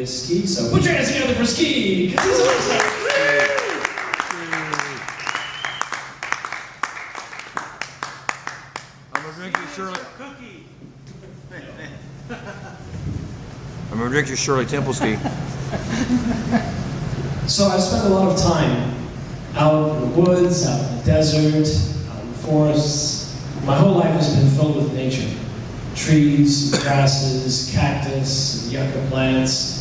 is Ski. So put your hands together for Ski, because he's awesome. I'm gonna drink your Shirley. I'm gonna drink your Shirley Temple Ski. So I've spent a lot of time out in the woods, out in the desert, out in the forests. My whole life has been filled with nature. Trees, grasses, cactus, and yucca plants,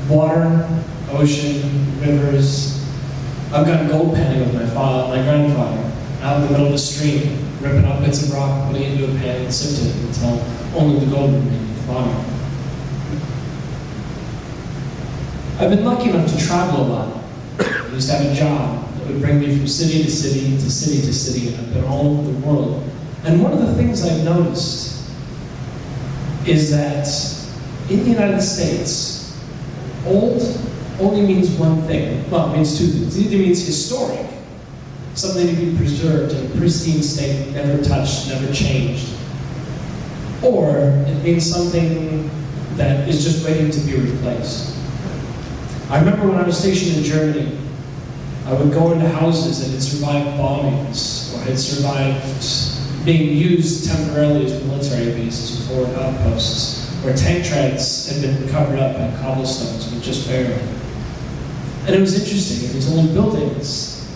water, ocean, rivers. I've gone gold panning with my grandfather, out in the middle of the stream, ripping up bits of rock, putting it into a pan and sifting it until only the gold remained at the bottom. I've been lucky enough to travel a lot. I used to have a job that would bring me from city to city to city to city, and I've been all over the world. And one of the things I've noticed is that in the United States, old only means one thing. Well, it means two things. It either means historic, something to be preserved in a pristine state, never touched, never changed, or it means something that is just waiting to be replaced. I remember when I was stationed in Germany, I would go into houses that had survived bombings or had survived being used temporarily as military bases or forward outposts, where tank treads had been covered up by cobblestones, but just barely. And it was interesting, in these old buildings,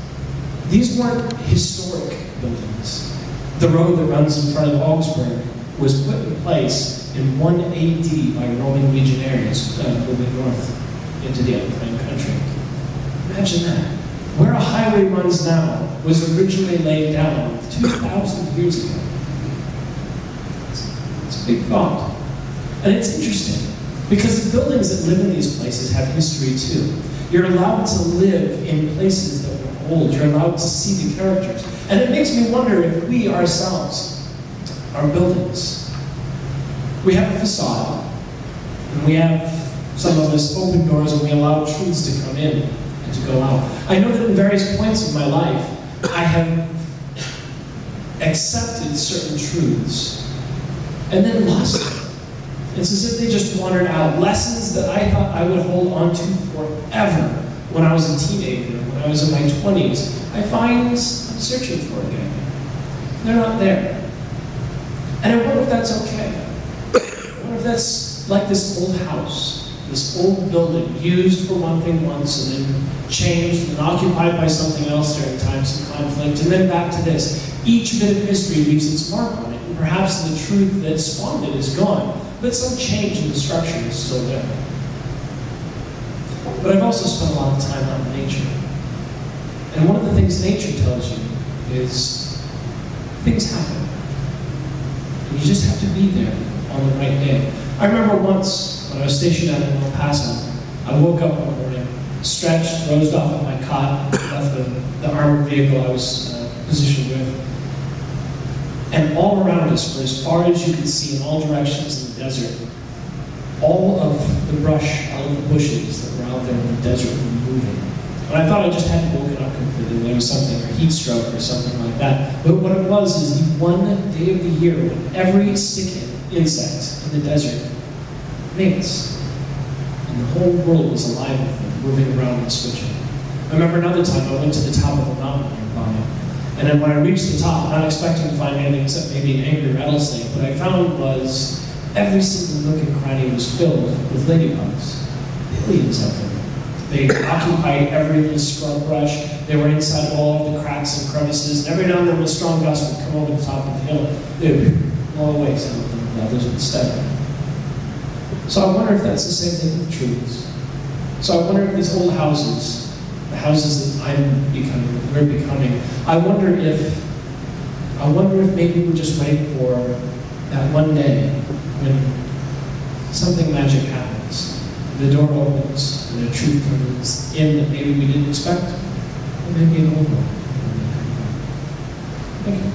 these weren't historic buildings. The road that runs in front of Augsburg was put in place in 1 AD by Roman legionaries moving north into the unclaimed country. Imagine that. Where a highway runs now was originally laid down 2,000 years ago. It's a big thought. And it's interesting, because the buildings that live in these places have history too. You're allowed to live in places that were old. You're allowed to see the characters. And it makes me wonder if we ourselves are buildings. We have a facade, and we have some of us open doors, and we allow truths to come in and to go out. I know that in various points of my life, I have accepted certain truths and then lost them. It's as if they just wandered out. Lessons that I thought I would hold on to forever when I was a teenager, when I was in my 20s, I find I'm searching for again. They're not there. And I wonder if that's okay. I wonder if that's like this old house. This old building, used for one thing once, and then changed and occupied by something else during times of conflict, and then back to this. Each bit of history leaves its mark on it, and perhaps the truth that spawned it is gone, but some change in the structure is still there. But I've also spent a lot of time out in nature. And one of the things nature tells you is things happen. And you just have to be there on the right day. I remember once, when I was stationed out in El Paso, I woke up one morning, stretched, dozed off of my cot, left the armored vehicle I was positioned with. And all around us, for as far as you could see in all directions in the desert, all of the brush, all of the bushes that were out there in the desert were moving. And I thought I just hadn't woken up completely. There was something, or heat stroke or something like that. But what it was is the one day of the year when every stick insect in the desert mates. And the whole world was alive with them, moving around and switching. I remember another time I went to the top of a mountain nearby. And then when I reached the top, not expecting to find anything except maybe an angry rattlesnake, what I found was every single nook and cranny was filled with ladybugs. Billions of them. They occupied every little scrub brush. They were inside all of the cracks and crevices. And every now and then, when a strong gust would come over the top of the hill, they would blow away some of them, and others would stay. So I wonder if that's the same thing with trees. So I wonder if these old houses, the houses that I'm becoming, that we're becoming, I wonder if maybe we're just waiting for that one day when something magic happens. The door opens and a truth comes in that maybe we didn't expect, or maybe an old one. Thank you.